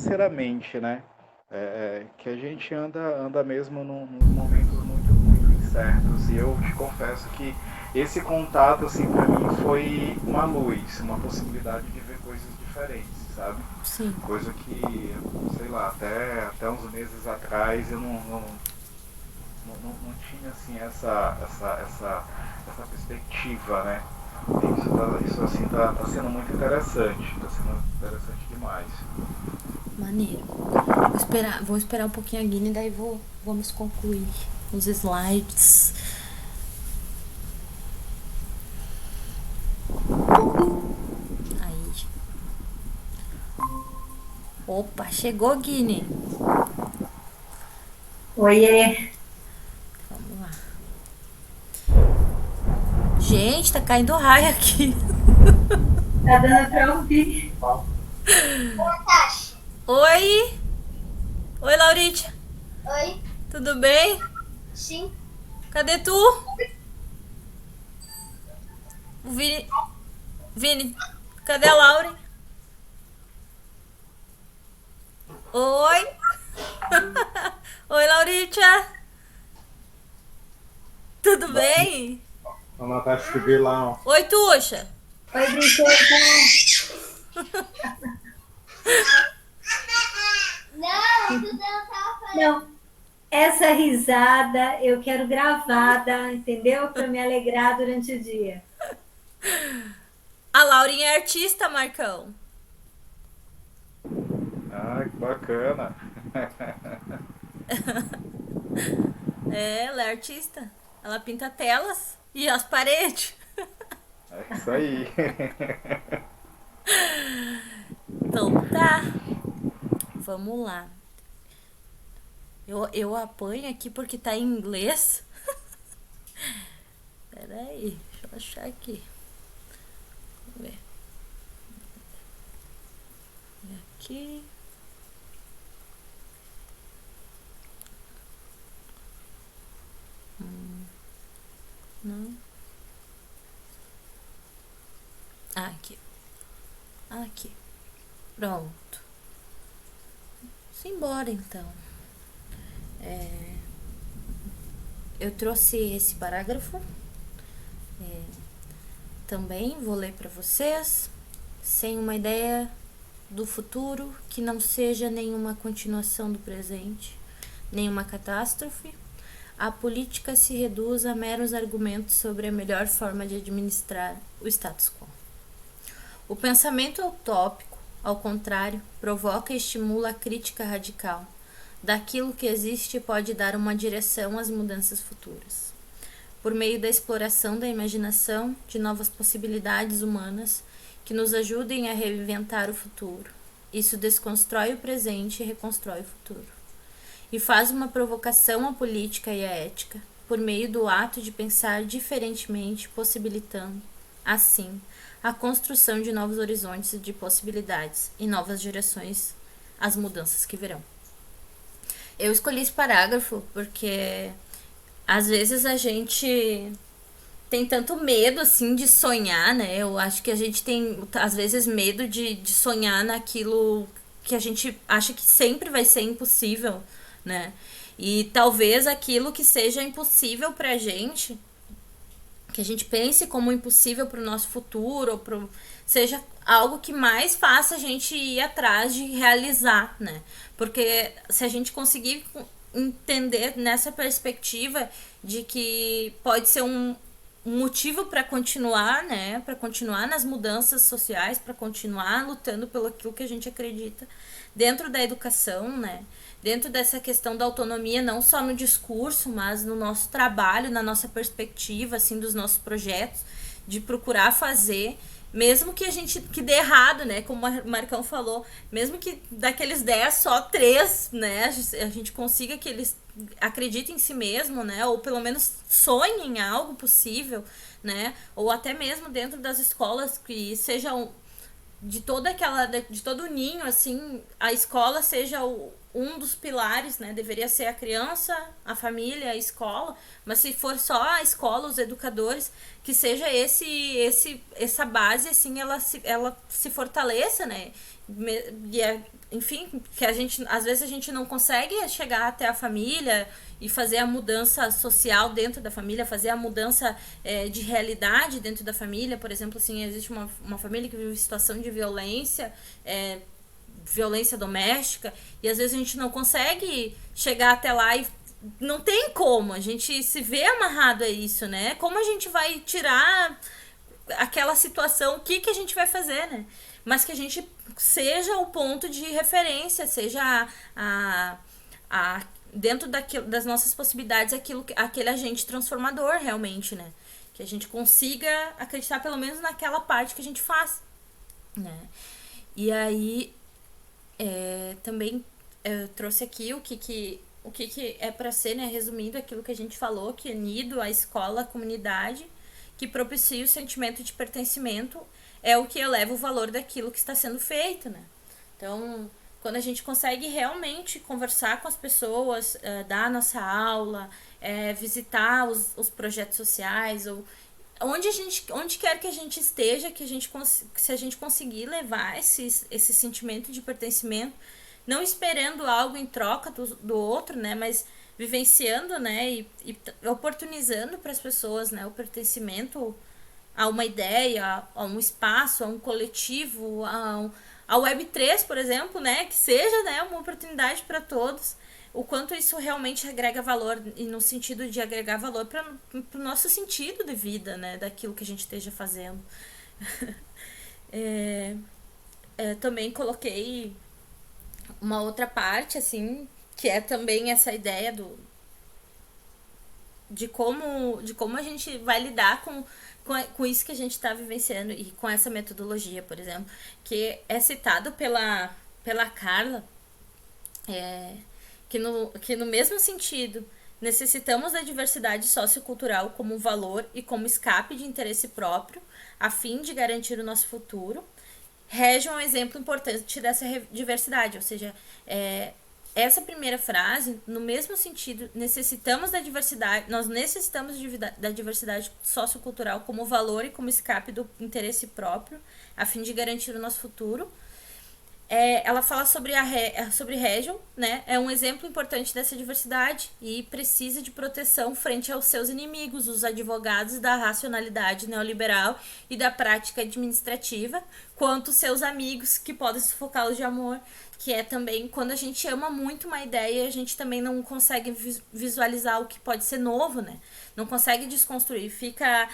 financeiramente, né? Que a gente anda mesmo num momentos muito incertos. E eu te confesso que esse contato, assim, para mim foi uma luz, uma possibilidade de ver coisas diferentes, sabe? Sim. Coisa que, sei lá, até uns meses atrás eu não tinha assim essa perspectiva, né? Isso assim tá sendo muito interessante, tá sendo interessante demais. Maneiro. Vou esperar um pouquinho a Guine, daí vamos concluir os slides. Aí. Opa, chegou, Guine. Oiê, Vamos lá. Gente, tá caindo raio aqui. tá dando pra ouvir? Oi! Oi, Lauritia. Oi, Tudo bem? sim, Cadê tu? O Vini. Vini, cadê a Lauren? Oi! Oi, Lauritia. Tudo bem? A Natasha te lá, ó. Oi, Tuxa. Oi, princesa. não, tu não tava falando. Não, essa risada eu quero gravada, entendeu? Para me alegrar durante o dia. A Lauren é artista, Marcão. Ah, que bacana. É, ela é artista. Ela pinta telas e as paredes. É isso aí. Então tá. Vamos lá. Eu apanho aqui porque tá em inglês. Pera aí, deixa eu achar aqui. Vamos ver. Aqui. Não. Aqui. Aqui. Pronto. Simbora então. Eu trouxe esse parágrafo. Também vou ler para vocês. Sem uma ideia do futuro que não seja nenhuma continuação do presente, nenhuma catástrofe, a política se reduz a meros argumentos sobre a melhor forma de administrar o status quo. O pensamento utópico, ao contrário, provoca e estimula a crítica radical. Daquilo que existe pode dar uma direção às mudanças futuras. Por meio da exploração da imaginação, de novas possibilidades humanas que nos ajudem a reinventar o futuro. Isso desconstrói o presente e reconstrói o futuro. E faz uma provocação à política e à ética, por meio do ato de pensar diferentemente, possibilitando, assim, a construção de novos horizontes de possibilidades e novas direções às mudanças que virão. Eu escolhi esse parágrafo porque às vezes a gente tem tanto medo assim de sonhar, né? Eu acho que a gente tem às vezes medo de sonhar naquilo que a gente acha que sempre vai ser impossível, né? E talvez aquilo que seja impossível pra gente, que a gente pense como impossível pro nosso futuro, seja algo que mais faça a gente ir atrás de realizar, né? Porque se a gente conseguir entender nessa perspectiva de que pode ser um motivo para continuar, né, para continuar nas mudanças sociais, para continuar lutando pelo aquilo que a gente acredita dentro da educação, né, dentro dessa questão da autonomia, não só no discurso, mas no nosso trabalho, na nossa perspectiva, assim, dos nossos projetos, de procurar fazer, mesmo que a gente que dê errado, né, como o Marcão falou, mesmo que daqueles 10 só 3, né, a gente consiga que eles acreditem em si mesmo, né, ou pelo menos sonhem em algo possível, né, ou até mesmo dentro das escolas que sejam de toda aquela de todo o ninho, assim, a escola seja um dos pilares, né? Deveria ser a criança, a família, a escola, mas se for só a escola, os educadores, que seja essa base, assim, ela se fortaleça, né? enfim, que às vezes a gente não consegue chegar até a família e fazer a mudança social dentro da família, fazer a mudança de realidade dentro da família. Por exemplo, assim, existe uma família que vive situação de violência, violência doméstica, e às vezes a gente não consegue chegar até lá e não tem como, a gente se vê amarrado a isso, né? Como a gente vai tirar aquela situação, o que a gente vai fazer, né? Mas que a gente seja o ponto de referência, seja dentro das nossas possibilidades aquele agente transformador realmente, né? Que a gente consiga acreditar pelo menos naquela parte que a gente faz, né? E aí também eu trouxe aqui o que é para ser, né, resumindo aquilo que a gente falou, que é nido, a escola, a comunidade, que propicia o sentimento de pertencimento, é o que eleva o valor daquilo que está sendo feito, né? Então, quando a gente consegue realmente conversar com as pessoas, dar a nossa aula, visitar os projetos sociais, ou onde quer que a gente esteja, se a gente conseguir levar esse sentimento de pertencimento, não esperando algo em troca do outro, né, mas vivenciando, né, e oportunizando para as pessoas, né, o pertencimento a uma ideia, a um espaço, a um coletivo, a Web3, por exemplo, né, que seja, né, uma oportunidade para todos, o quanto isso realmente agrega valor, e no sentido de agregar valor para o nosso sentido de vida, né, daquilo que a gente esteja fazendo. Também coloquei uma outra parte, assim, que é também essa ideia de como a gente vai lidar com isso que a gente está vivenciando, e com essa metodologia, por exemplo, que é citado pela Carla, que no mesmo sentido necessitamos da diversidade sociocultural como valor e como escape de interesse próprio, a fim de garantir o nosso futuro. Rege um exemplo importante dessa diversidade, ou seja, essa primeira frase, no mesmo sentido, nós necessitamos da diversidade sociocultural como valor e como escape do interesse próprio, a fim de garantir o nosso futuro. Ela fala sobre Hegel, né? É um exemplo importante dessa diversidade e precisa de proteção frente aos seus inimigos, os advogados da racionalidade neoliberal e da prática administrativa, quanto seus amigos que podem sufocá-los de amor, que é também quando a gente ama muito uma ideia, a gente também não consegue visualizar o que pode ser novo, né? Não consegue desconstruir, fica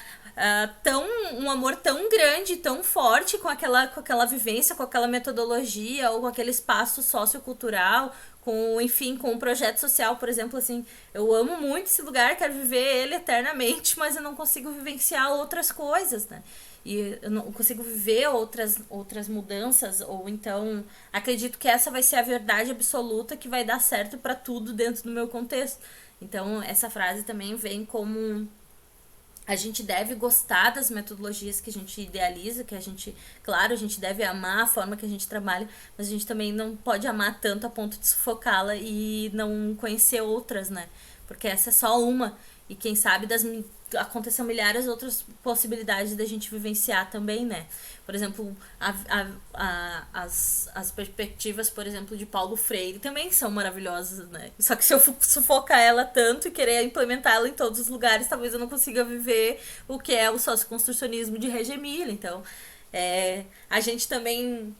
um amor tão grande, tão forte com aquela vivência, com aquela metodologia ou com aquele espaço sociocultural, com um projeto social, por exemplo, assim, eu amo muito esse lugar, quero viver ele eternamente, mas eu não consigo vivenciar outras coisas, né? E eu não consigo viver outras mudanças, ou então acredito que essa vai ser a verdade absoluta que vai dar certo para tudo dentro do meu contexto. Então essa frase também vem como a gente deve gostar das metodologias que a gente idealiza, que a gente deve amar a forma que a gente trabalha, mas a gente também não pode amar tanto a ponto de sufocá-la e não conhecer outras, né? Porque essa é só uma, e quem sabe acontecem milhares outras possibilidades da gente vivenciar também, né? Por exemplo, as perspectivas, por exemplo, de Paulo Freire também são maravilhosas, né? Só que se eu sufocar ela tanto e querer implementá-la em todos os lugares, talvez eu não consiga viver o que é o socioconstrucionismo de Reggio Emilia. Então, a gente também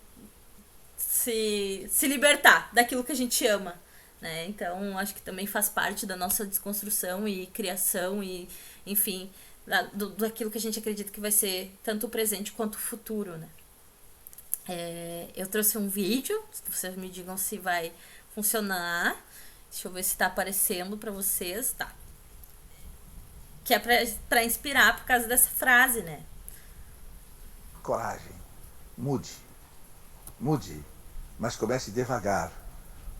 se libertar daquilo que a gente ama, né? Então, acho que também faz parte da nossa desconstrução e criação e, enfim, daquilo que a gente acredita que vai ser tanto o presente quanto o futuro, né? Eu trouxe um vídeo, vocês me digam se vai funcionar. Deixa eu ver se tá aparecendo pra vocês. Tá. Que é pra inspirar por causa dessa frase, né? Coragem. Mude, mas comece devagar,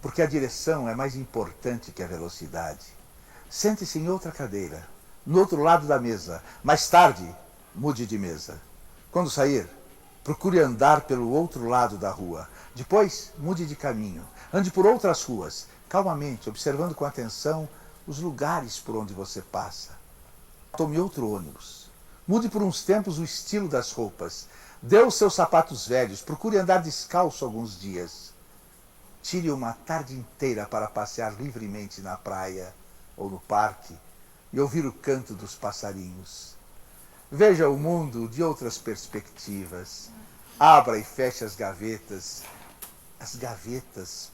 porque a direção é mais importante que a velocidade. Sente-se em outra cadeira, no outro lado da mesa. Mais tarde, mude de mesa. Quando sair, procure andar pelo outro lado da rua. Depois, mude de caminho. Ande por outras ruas, calmamente, observando com atenção os lugares por onde você passa. Tome outro ônibus. Mude por uns tempos o estilo das roupas. Dê os seus sapatos velhos, procure andar descalço alguns dias. Tire uma tarde inteira para passear livremente na praia ou no parque e ouvir o canto dos passarinhos. Veja o mundo de outras perspectivas. Abra e feche as gavetas,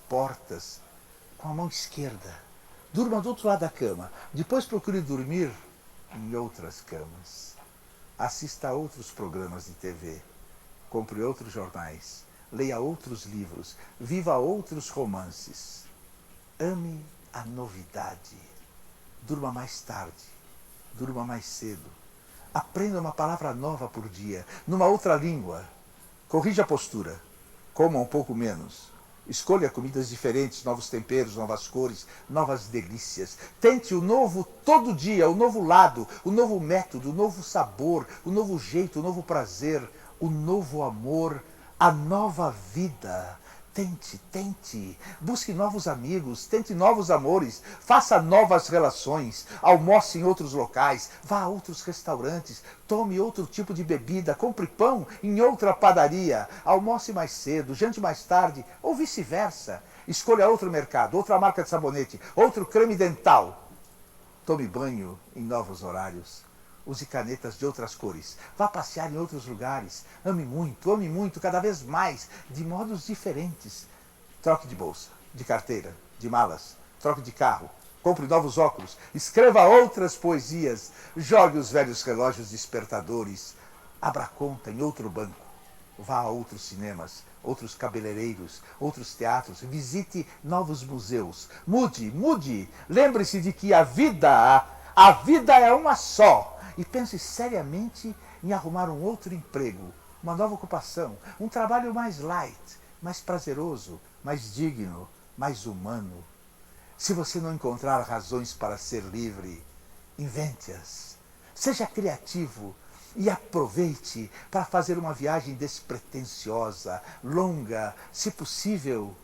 portas, com a mão esquerda. Durma do outro lado da cama. Depois procure dormir em outras camas. Assista a outros programas de TV. Compre outros jornais. Leia outros livros. Viva outros romances. Ame a novidade. Durma mais tarde. Durma mais cedo. Aprenda uma palavra nova por dia, numa outra língua. Corrija a postura. Coma um pouco menos. Escolha comidas diferentes, novos temperos, novas cores, novas delícias. Tente o novo todo dia, o novo lado, o novo método, o novo sabor, o novo jeito, o novo prazer, o novo amor, a nova vida. Tente. Busque novos amigos, tente novos amores, faça novas relações, almoce em outros locais, vá a outros restaurantes, tome outro tipo de bebida, compre pão em outra padaria, almoce mais cedo, jante mais tarde, ou vice-versa. Escolha outro mercado, outra marca de sabonete, outro creme dental. Tome banho em novos horários. Use canetas de outras cores. Vá passear em outros lugares. Ame muito, cada vez mais, de modos diferentes. Troque de bolsa, de carteira, de malas. Troque de carro. Compre novos óculos. Escreva outras poesias. Jogue os velhos relógios despertadores. Abra conta em outro banco. Vá a outros cinemas, outros cabeleireiros, outros teatros. Visite novos museus. Mude. Lembre-se de que a vida é uma só. E pense seriamente em arrumar um outro emprego, uma nova ocupação, um trabalho mais light, mais prazeroso, mais digno, mais humano. Se você não encontrar razões para ser livre, invente-as. Seja criativo e aproveite para fazer uma viagem despretensiosa, longa, se possível,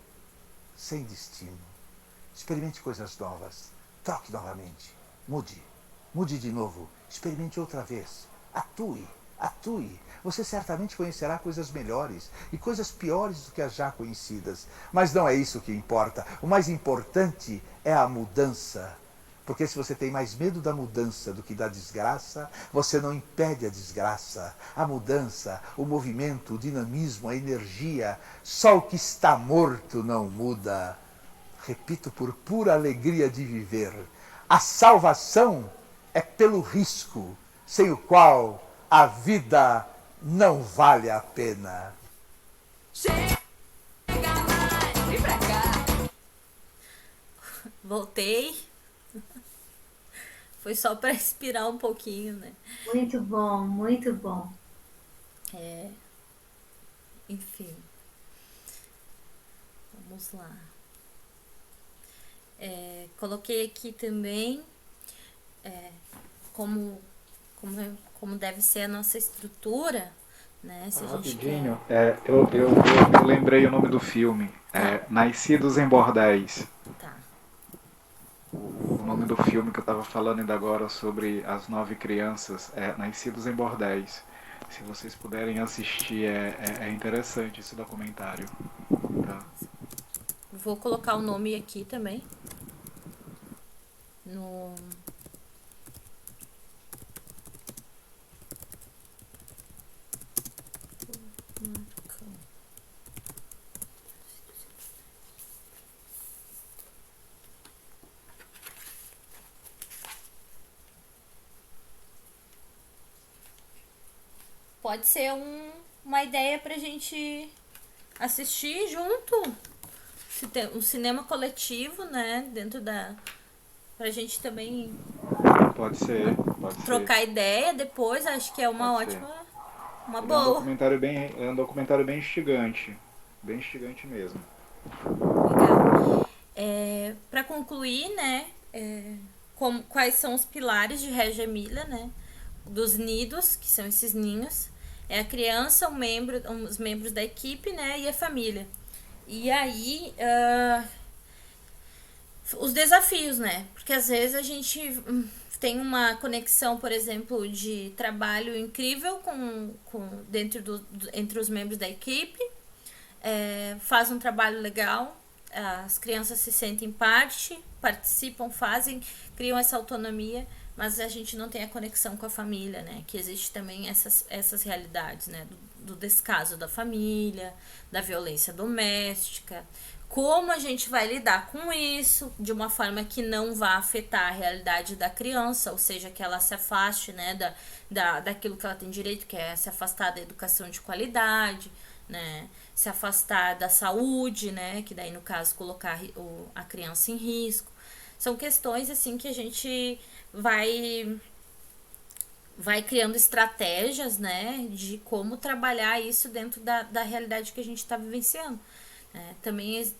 sem destino. Experimente coisas novas, troque novamente, mude de novo. Experimente outra vez. Atue. Você certamente conhecerá coisas melhores e coisas piores do que as já conhecidas. Mas não é isso que importa. O mais importante é a mudança. Porque se você tem mais medo da mudança do que da desgraça, você não impede a desgraça. A mudança, o movimento, o dinamismo, a energia, só o que está morto não muda. Repito por pura alegria de viver. A salvação é pelo risco, sem o qual a vida não vale a pena. Chega mais, vem pra cá. Voltei. Foi só para inspirar um pouquinho, né? Muito bom. Enfim. Vamos lá. Coloquei aqui também como deve ser a nossa estrutura, né? Se a gente Rapidinho, eu lembrei o nome do filme. Nascidos em Bordéis. Tá. O nome do filme que eu estava falando ainda agora sobre as 9 crianças é Nascidos em Bordéis. Se vocês puderem assistir, é interessante esse documentário. Tá? Vou colocar o nome aqui também. Pode ser uma ideia pra gente assistir junto. Um cinema coletivo, né? Pra gente também Pode ser. trocar ideia depois. Acho que é uma Pode ótima. ser. Uma É um boa. documentário bem instigante. Bem instigante mesmo. Legal. Para concluir, né? Quais são os pilares de Reggio Emilia, né? Dos nidos, que são esses ninhos. É a criança, os membros da equipe, né? E a família. E aí, os desafios, né? Porque às vezes a gente tem uma conexão, por exemplo, de trabalho incrível entre os membros da equipe, faz um trabalho legal, as crianças se sentem parte, participam, fazem, criam essa autonomia, mas a gente não tem a conexão com a família, né? Que existe também essas realidades, né? Do descaso da família, da violência doméstica. Como a gente vai lidar com isso de uma forma que não vá afetar a realidade da criança, ou seja, que ela se afaste, né, daquilo que ela tem direito, que é se afastar da educação de qualidade, né, se afastar da saúde, né, que daí no caso colocar a criança em risco. São questões assim que a gente vai criando estratégias, né, de como trabalhar isso dentro da realidade que a gente está vivenciando. Também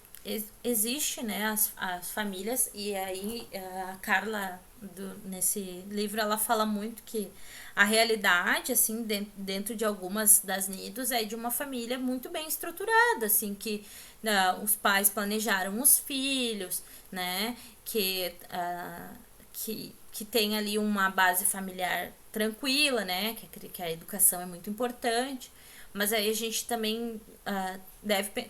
existe, né, as famílias, e aí a Carla, nesse livro, ela fala muito que a realidade, assim, dentro de algumas das nidos é de uma família muito bem estruturada, assim, que os pais planejaram os filhos, né, que tem ali uma base familiar tranquila, né, que a educação é muito importante. Mas aí a gente também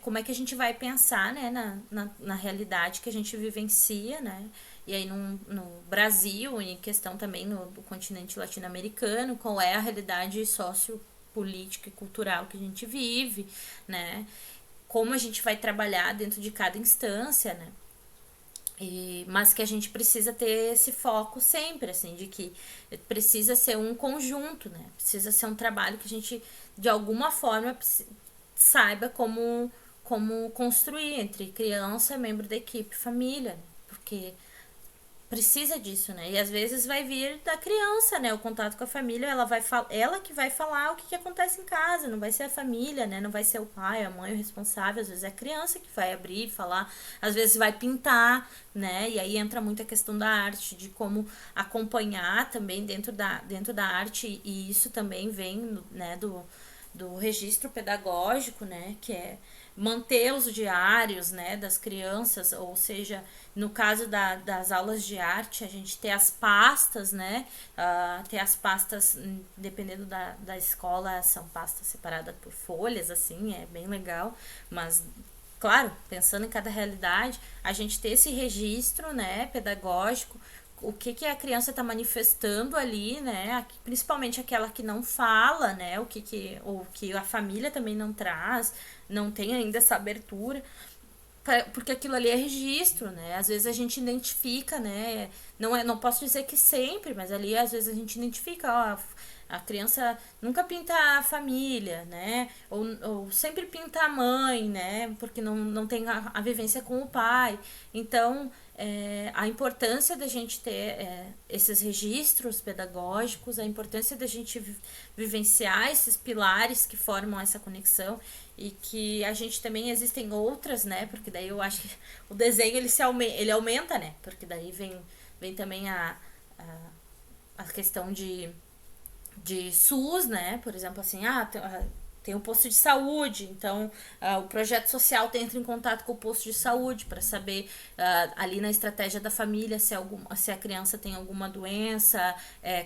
como é que a gente vai pensar, né, na realidade que a gente vivencia, né? E aí no Brasil, em questão também no continente latino-americano, qual é a realidade sociopolítica e cultural que a gente vive, né? Como a gente vai trabalhar dentro de cada instância, né? Mas que a gente precisa ter esse foco sempre, assim, de que precisa ser um conjunto, né? Precisa ser um trabalho que a gente, de alguma forma, saiba como construir entre criança, membro da equipe, família, né? Porque precisa disso, né? E às vezes vai vir da criança, né? O contato com a família, ela que vai falar o que acontece em casa, não vai ser a família, né? Não vai ser o pai, a mãe o responsável, às vezes é a criança que vai abrir e falar, às vezes vai pintar, né? E aí entra muito a questão da arte, de como acompanhar também dentro da arte, e isso também vem, né, do registro pedagógico, né, que é manter os diários, né, das crianças, ou seja, no caso das aulas de arte, a gente ter as pastas, né, ter as pastas, dependendo da escola, são pastas separadas por folhas, assim, é bem legal, mas claro, pensando em cada realidade, a gente ter esse registro, né, pedagógico, o que a criança está manifestando ali, né? Principalmente aquela que não fala, né? Ou que a família também não traz, não tem ainda essa abertura, porque aquilo ali é registro, né? Às vezes a gente identifica, né? Não posso dizer que sempre, mas ali às vezes a gente identifica, ó, a criança nunca pinta a família, né? Ou sempre pinta a mãe, né? Porque não tem a vivência com o pai. Então, a importância da gente ter esses registros pedagógicos, a importância da gente vivenciar esses pilares que formam essa conexão, e que a gente também existem outras, né? Porque daí eu acho que o desenho ele aumenta, né? Porque daí vem também a questão de SUS, né? Por exemplo, assim, tem um posto de saúde, então o projeto social entra em contato com o posto de saúde para saber ali na estratégia da família se a criança tem alguma doença,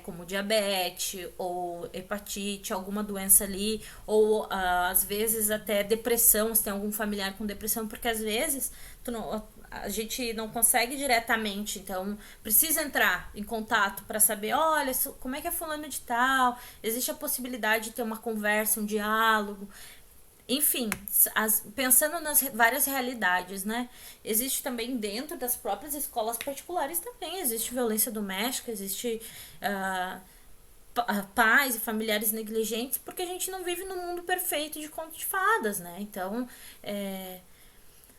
como diabetes ou hepatite, alguma doença ali, ou às vezes até depressão, se tem algum familiar com depressão, porque às vezes a gente não consegue diretamente, então precisa entrar em contato para saber, olha, como é que é fulano de tal, existe a possibilidade de ter uma conversa, um diálogo, enfim, pensando nas várias realidades, né? Existe também dentro das próprias escolas particulares também, existe violência doméstica, existe pais e familiares negligentes, porque a gente não vive num mundo perfeito de conto de fadas, né? Então,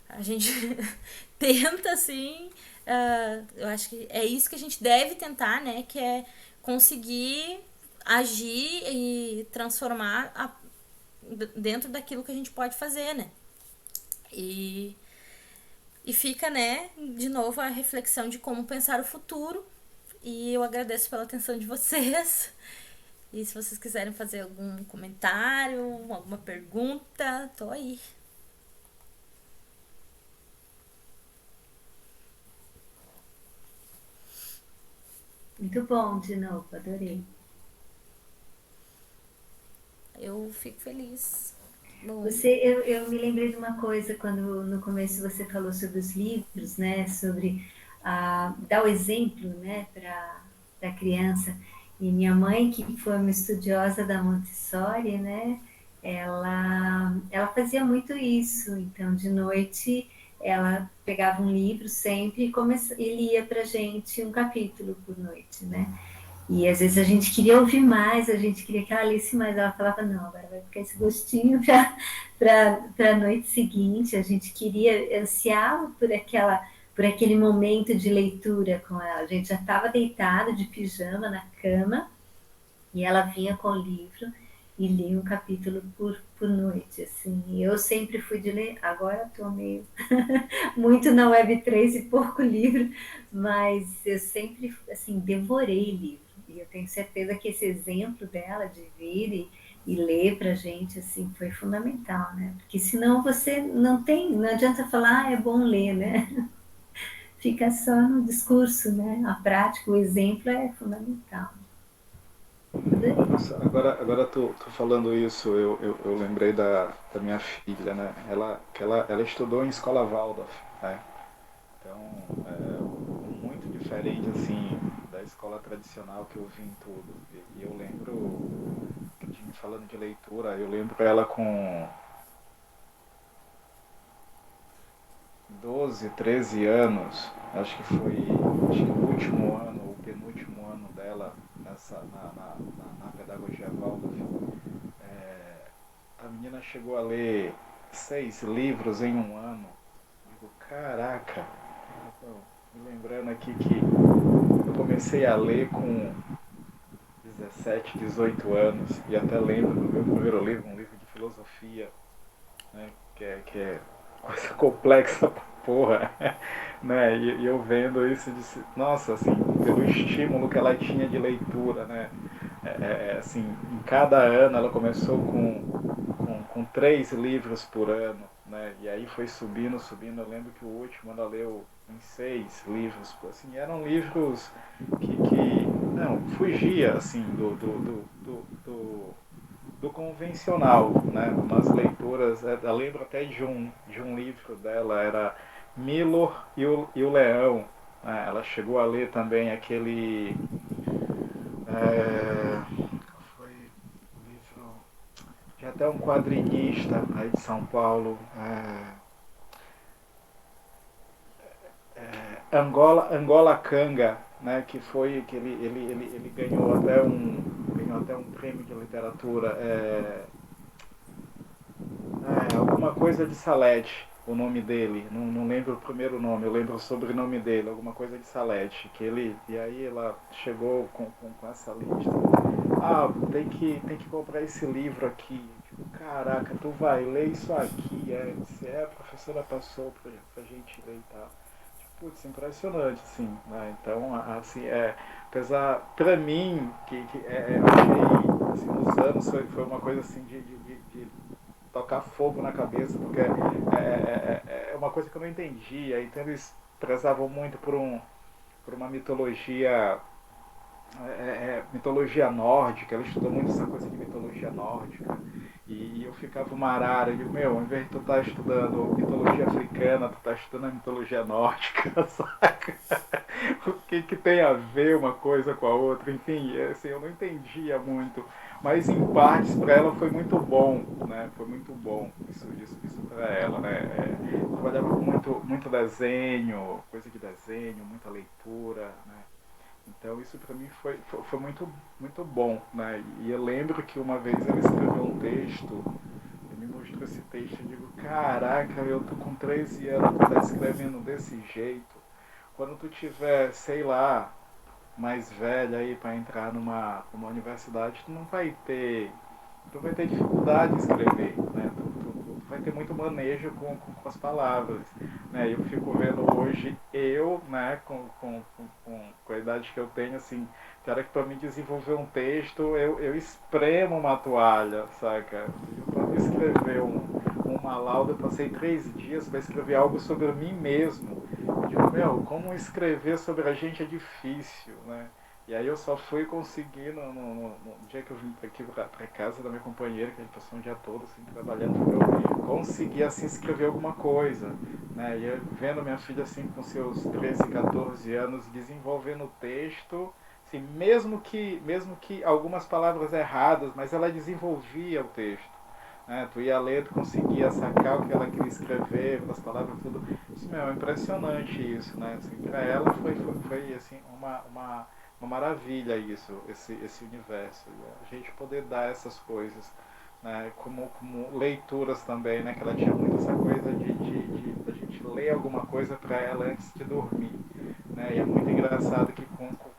a gente tenta, assim, eu acho que é isso que a gente deve tentar, né, que é conseguir agir e transformar dentro daquilo que a gente pode fazer, né, e fica, né, de novo a reflexão de como pensar o futuro, e eu agradeço pela atenção de vocês, e se vocês quiserem fazer algum comentário, alguma pergunta, tô aí. Muito bom de novo, adorei. Eu fico feliz. Bom, Eu me lembrei de uma coisa quando no começo você falou sobre os livros, né? Sobre dar o exemplo, né? Para a criança. E minha mãe, que foi uma estudiosa da Montessori, né? Ela fazia muito isso. Então, de noite, ela pegava um livro sempre e lia para gente um capítulo por noite, né? E às vezes a gente queria ouvir mais, a gente queria que ela lesse mais. Ela falava, não, agora vai ficar esse gostinho para a noite seguinte. A gente queria, ansiava por aquele momento de leitura com ela. A gente já estava deitado de pijama na cama e ela vinha com o livro e lia um capítulo por noite. Assim. E eu sempre fui de ler, agora estou meio muito na Web3 e pouco livro, mas eu sempre assim, devorei livro. E eu tenho certeza que esse exemplo dela de vir e ler para a gente assim, foi fundamental, né? Porque senão você não adianta falar, é bom ler, né? Fica só no discurso, né? A prática, o exemplo é fundamental. Adorei. Nossa, agora tu falando isso, eu lembrei da minha filha, né? Ela estudou em escola Waldorf, né? Então, muito diferente, assim, da escola tradicional que eu vi em tudo. E eu lembro, falando de leitura, eu lembro ela com 12, 13 anos, acho que o último ano, o penúltimo ano dela na pedagogia Waldorf, a menina chegou a ler 6 livros em um ano. Digo, caraca, me lembrando aqui que eu comecei a ler com 17, 18 anos, e até lembro do meu primeiro livro, um livro de filosofia, né, que é coisa complexa pra porra, né, e eu vendo isso, disse, nossa, assim, pelo estímulo que ela tinha de leitura, né, assim, em cada ano ela começou com 3 livros por ano, né, e aí foi subindo, eu lembro que o último ela leu em 6 livros, assim, eram livros que não, fugia, assim, do convencional, né, umas leituras, eu lembro até de um livro dela, era Milo e o Leão, né, ela chegou a ler também aquele, foi um livro de até um quadrinista aí de São Paulo, Angola Kanga, né, que foi que ele ganhou até um prêmio de literatura, alguma coisa de Salete, o nome dele, não lembro o primeiro nome, eu lembro o sobrenome dele, alguma coisa de Salete, e aí ela chegou com essa lista, tem que comprar esse livro aqui, tipo, caraca, tu vai ler isso aqui, a professora passou pra gente ler e tal. Putz, impressionante, assim, né? Então, assim, apesar, pra mim, eu achei, assim, nos anos foi uma coisa, assim, de tocar fogo na cabeça, porque é uma coisa que eu não entendia, então eles prezavam muito por uma mitologia nórdica, ela estudou muito essa coisa de mitologia nórdica, e eu ficava uma arara, eu digo, meu, ao invés de tu estar estudando mitologia africana, tu tá estudando a mitologia nórdica, saca? O que tem a ver uma coisa com a outra, enfim, assim, eu não entendia muito, mas em partes para ela foi muito bom, né? Foi muito bom isso para ela, né? Trabalhava com muito desenho, coisa de desenho, muita leitura, né? Então isso para mim foi muito, muito bom, né? E eu lembro que uma vez ela escreveu um texto, ele me mostrou esse texto e digo, caraca, eu tô com 13 anos, tu tá escrevendo desse jeito. Quando tu tiver, sei lá, mais velha aí para entrar numa universidade, tu vai ter dificuldade em escrever, né? Tu vai ter muito manejo com as palavras, né? Eu fico vendo hoje né, com a idade que eu tenho, assim, tem hora que para mim desenvolver um texto, eu espremo uma toalha, saca? Para me escrever uma lauda, eu passei 3 dias para escrever algo sobre mim mesmo. Eu digo, meu, como escrever sobre a gente é difícil, né? E aí eu só fui conseguir no dia que eu vim aqui pra casa da minha companheira, que a gente passou um dia todo assim, trabalhando, eu consegui assim escrever alguma coisa. Né? E eu, vendo minha filha assim com seus 13, 14 anos desenvolvendo o texto, assim, mesmo que algumas palavras erradas, mas ela desenvolvia o texto. Né? Tu ia ler, tu conseguia sacar o que ela queria escrever, as palavras, tudo. Isso mesmo, é impressionante isso, né? Assim, para ela foi assim, uma maravilha isso, esse universo. E a gente poder dar essas coisas, né? Como leituras também, né? Que ela tinha muito essa coisa de a gente ler alguma coisa para ela antes de dormir. Né? E é muito engraçado que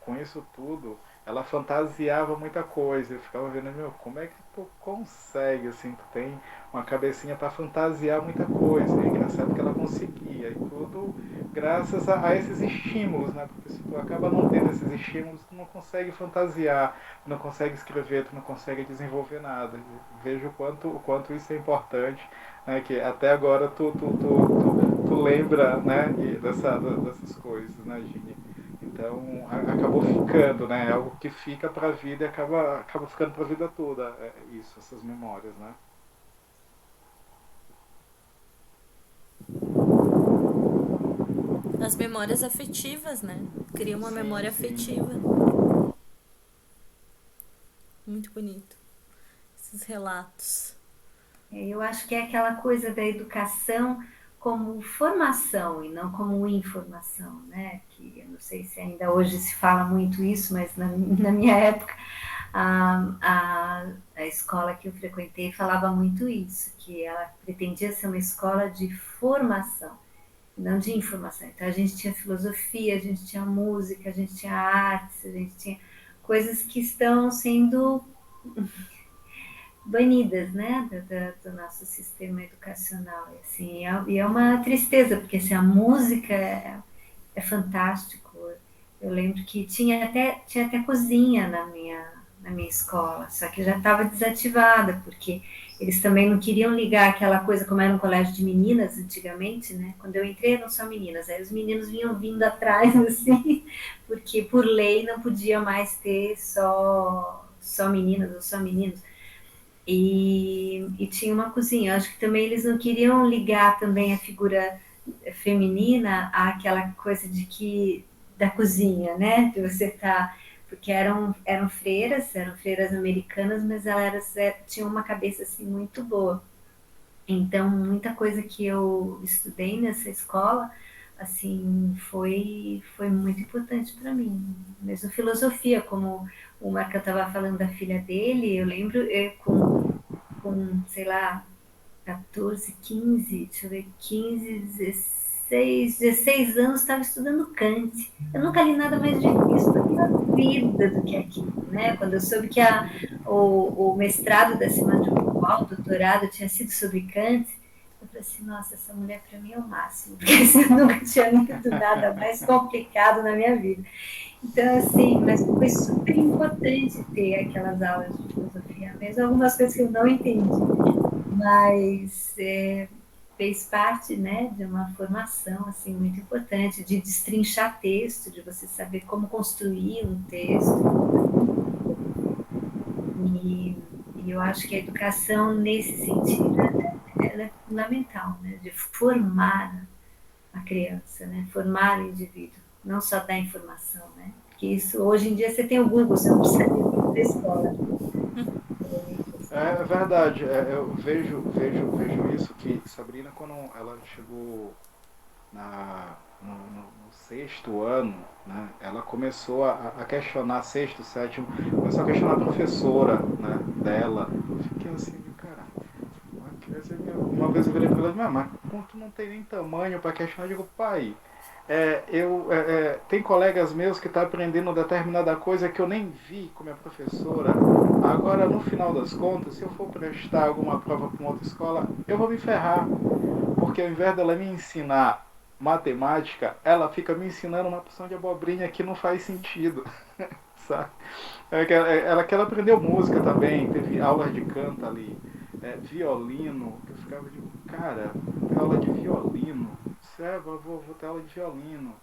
com isso tudo ela fantasiava muita coisa. Eu ficava vendo, meu, como é que tu consegue, assim, tu tem uma cabecinha para fantasiar muita coisa. É engraçado que ela conseguia. E tudo graças a esses estímulos, né? Porque se tu acaba não tendo esses estímulos, tu não consegue fantasiar, tu não consegue escrever, tu não consegue desenvolver nada. Eu vejo o quanto isso é importante, né? Que até agora tu lembra, né? Dessas coisas, né, Gini? Então acabou ficando, né? É algo que fica para a vida e acaba ficando para a vida toda. É isso, essas memórias, né? As memórias afetivas, né? Cria uma memória Sim. afetiva. Muito bonito. Esses relatos. Eu acho que é aquela coisa da educação como formação e não como informação, né? Que eu não sei se ainda hoje se fala muito isso, mas na minha época a escola que eu frequentei falava muito isso, que ela pretendia ser uma escola de formação, não de informação. Então a gente tinha filosofia, a gente tinha música, a gente tinha artes, a gente tinha coisas que estão sendo banidas, né, do nosso sistema educacional. E, assim, e é uma tristeza, porque assim, a música é fantástico. Eu lembro que tinha até cozinha na minha escola, só que já estava desativada, porque eles também não queriam ligar aquela coisa, como era um colégio de meninas antigamente, né? Quando eu entrei eram só meninas, aí os meninos vinham vindo atrás, assim, porque por lei não podia mais ter só meninas ou só meninos. E tinha uma cozinha. Acho que também eles não queriam ligar também a figura feminina àquela coisa de que da cozinha, né? De você estar, porque eram freiras americanas, mas elas tinham uma cabeça assim muito boa. Então, muita coisa que eu estudei nessa escola, assim, foi muito importante para mim. Mesmo filosofia, como o Marco estava falando da filha dele, eu lembro sei lá, 14, 15, deixa eu ver, 15, 16 anos, estava estudando Kant. Eu nunca li nada mais difícil na minha vida do que aquilo, né? Quando eu soube que o mestrado da Simone de Beauvoir, o doutorado, tinha sido sobre Kant, eu falei assim, nossa, essa mulher para mim é o máximo, porque eu nunca tinha lido nada mais complicado na minha vida. Então, assim, mas foi super importante ter aquelas aulas de filosofia, mesmo algumas coisas que eu não entendi, mas fez parte, né, de uma formação assim muito importante, de destrinchar texto, de você saber como construir um texto. E eu acho que a educação nesse sentido ela é fundamental, né, de formar a criança, né, formar o indivíduo, não só dar informação, né, porque isso hoje em dia você tem o Google, você não precisa ir para a escola. É verdade, eu vejo isso, que Sabrina, quando ela chegou no sexto ano, né, ela começou a questionar, sexto, sétimo, começou a questionar a professora, né, dela. Eu fiquei assim, cara, uma vez eu virei pra ela e mas tu não tem nem tamanho para questionar? Eu digo, pai, tem colegas meus que estão aprendendo determinada coisa que eu nem vi com minha professora. Agora, no final das contas, se eu for prestar alguma prova para uma outra escola, eu vou me ferrar. Porque ao invés dela me ensinar matemática, ela fica me ensinando uma porção de abobrinha que não faz sentido. Sabe? Ela aprendeu música também, teve aulas de canto ali, violino, que eu ficava de, cara, vou ter aula de violino, vou ter aula de violino,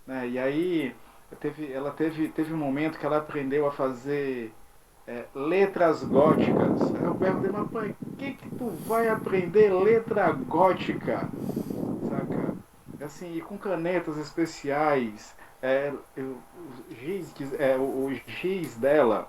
né? E aí teve um momento que ela aprendeu a fazer letras góticas. Aí eu perguntei, mas pai, que tu vai aprender letra gótica? Saca? Assim, e com canetas especiais, o giz dela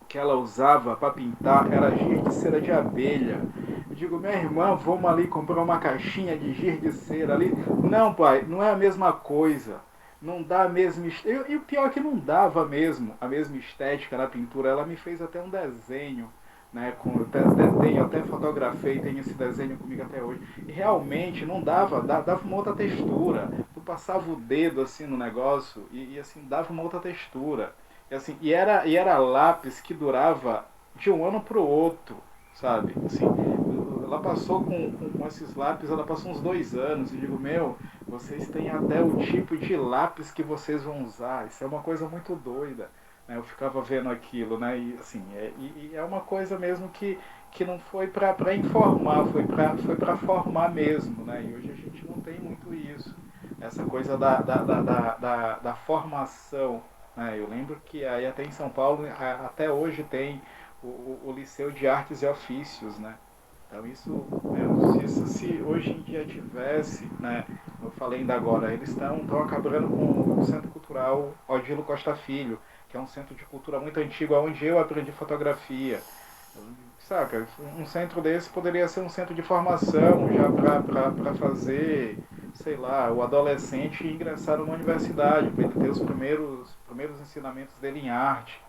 que ela usava para pintar era giz de cera de abelha. Eu digo, minha irmã, vamos ali comprar uma caixinha de giz de cera ali. Não, pai, não é a mesma coisa. Não dá a mesma. E o pior é que não dava mesmo a mesma estética na pintura. Ela me fez até um desenho, né? Até fotografei, tenho esse desenho comigo até hoje. E realmente não dava uma outra textura. Tu passava o dedo assim no negócio e assim, dava uma outra textura. E era lápis que durava de um ano pro outro, sabe? Assim, ela passou com esses lápis, ela passou uns 2 anos. E digo, meu, vocês têm até o tipo de lápis que vocês vão usar. Isso é uma coisa muito doida. Né? Eu ficava vendo aquilo, né? E assim, é uma coisa mesmo que não foi para informar, foi para formar mesmo, né? E hoje a gente não tem muito isso. Essa coisa da formação. Eu lembro que aí até em São Paulo, até hoje tem o Liceu de Artes e Ofícios, né? Então se hoje em dia tivesse, né? Eu falei ainda agora, eles estão acabando com o Centro Cultural Odilo Costa Filho, que é um centro de cultura muito antigo, onde eu aprendi fotografia. Saca? Um centro desse poderia ser um centro de formação já para fazer, sei lá, o adolescente ingressar numa universidade, para ele ter os primeiros ensinamentos dele em arte,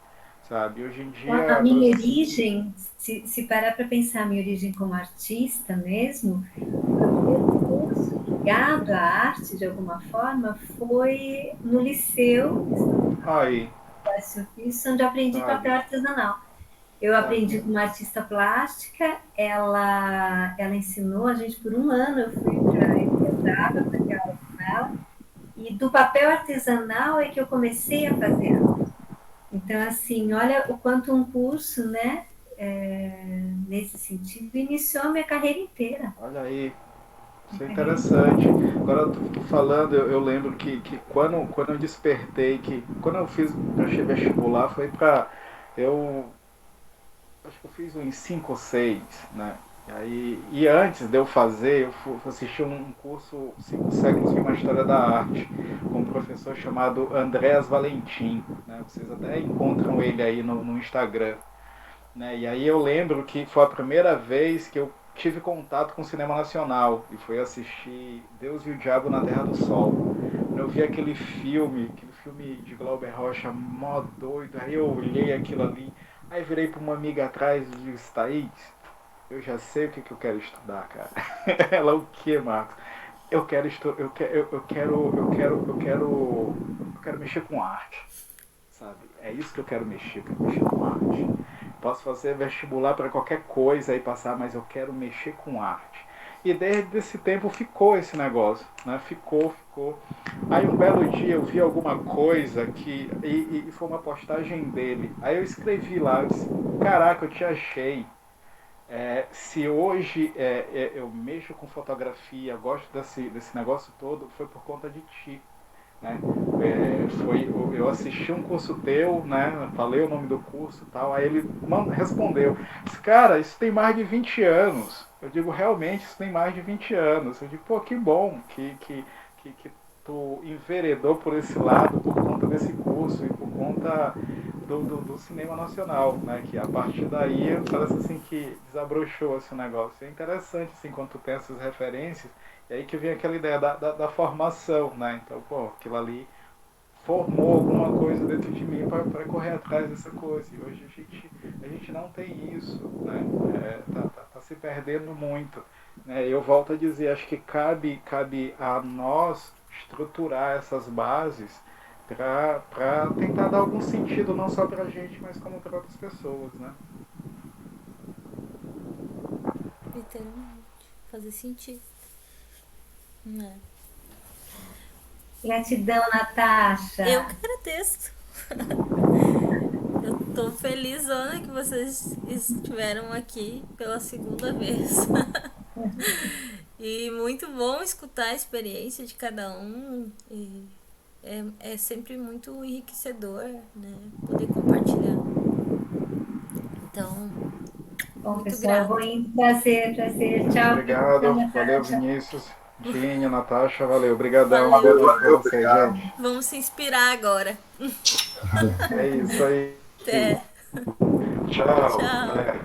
sabe? Hoje em dia... A minha origem, se parar para pensar a minha origem como artista mesmo, o meu curso ligado à arte, de alguma forma, foi no liceu, Aí, onde eu aprendi sabe? papel artesanal. Eu aprendi com uma artista plástica, ela ensinou a gente por um ano, eu fui para ter aula com ela, e do papel artesanal é que eu comecei a fazer arte. Então, assim, olha o quanto um curso, né, nesse sentido, iniciou a minha carreira inteira. Olha aí, isso é interessante. Agora eu tô falando, eu lembro que quando eu despertei, quando eu prestei vestibular, foi para... Eu acho que eu fiz uns 5 ou 6, né? E antes de eu fazer, eu assisti um curso 5 séculos de uma história da arte, com um professor chamado Andréas Valentim, né? Vocês até encontram ele aí no Instagram, né? E aí eu lembro que foi a primeira vez que eu tive contato com o cinema nacional, e foi assistir Deus e o Diabo na Terra do Sol. Eu vi aquele filme de Glauber Rocha, mó doido, aí eu olhei aquilo ali, aí virei para uma amiga atrás e disse, Thaís, eu já sei o que eu quero estudar, cara. Ela, o que, Marcos? Eu quero mexer com arte, sabe? É isso que eu quero mexer com arte. Posso fazer vestibular para qualquer coisa e passar, mas eu quero mexer com arte. E desde esse tempo ficou esse negócio, né? Ficou. Aí um belo dia eu vi alguma coisa e foi uma postagem dele. Aí eu escrevi lá, eu disse, caraca, eu te achei. Se hoje eu mexo com fotografia, gosto desse negócio todo, foi por conta de ti. Né? Eu assisti um curso teu, né? Falei o nome do curso e tal, aí ele respondeu, cara, isso tem mais de 20 anos. Eu digo, realmente, isso tem mais de 20 anos. Eu digo, pô, que bom que tu enveredou por esse lado por conta desse curso e por conta do cinema nacional, né? Que a partir daí parece assim que desabrochou esse negócio. É interessante assim quando tu tem essas referências, e aí que vem aquela ideia da formação, né? Então, pô, aquilo ali formou alguma coisa dentro de mim para correr atrás dessa coisa. E hoje a gente não tem isso, né? Tá se perdendo muito. Né? Eu volto a dizer, acho que cabe a nós estruturar essas bases para tentar dar algum sentido não só para a gente, mas como para outras pessoas, né? Literalmente. Fazer sentido. Né? Gratidão, Natasha. Eu que agradeço. Eu tô felizona que vocês estiveram aqui pela segunda vez. E muito bom escutar a experiência de cada um. E é sempre muito enriquecedor, né? Poder compartilhar. Então, Bom, muito pessoal, eu vou grata. indo. Prazer. Tchau. Obrigado, Natália. valeu Vinícius, Dinha, Natasha, valeu, obrigadão, Valeu. boa noite pra vocês, gente. Vamos se inspirar agora. É isso aí. Até. Tchau. Tchau. Galera.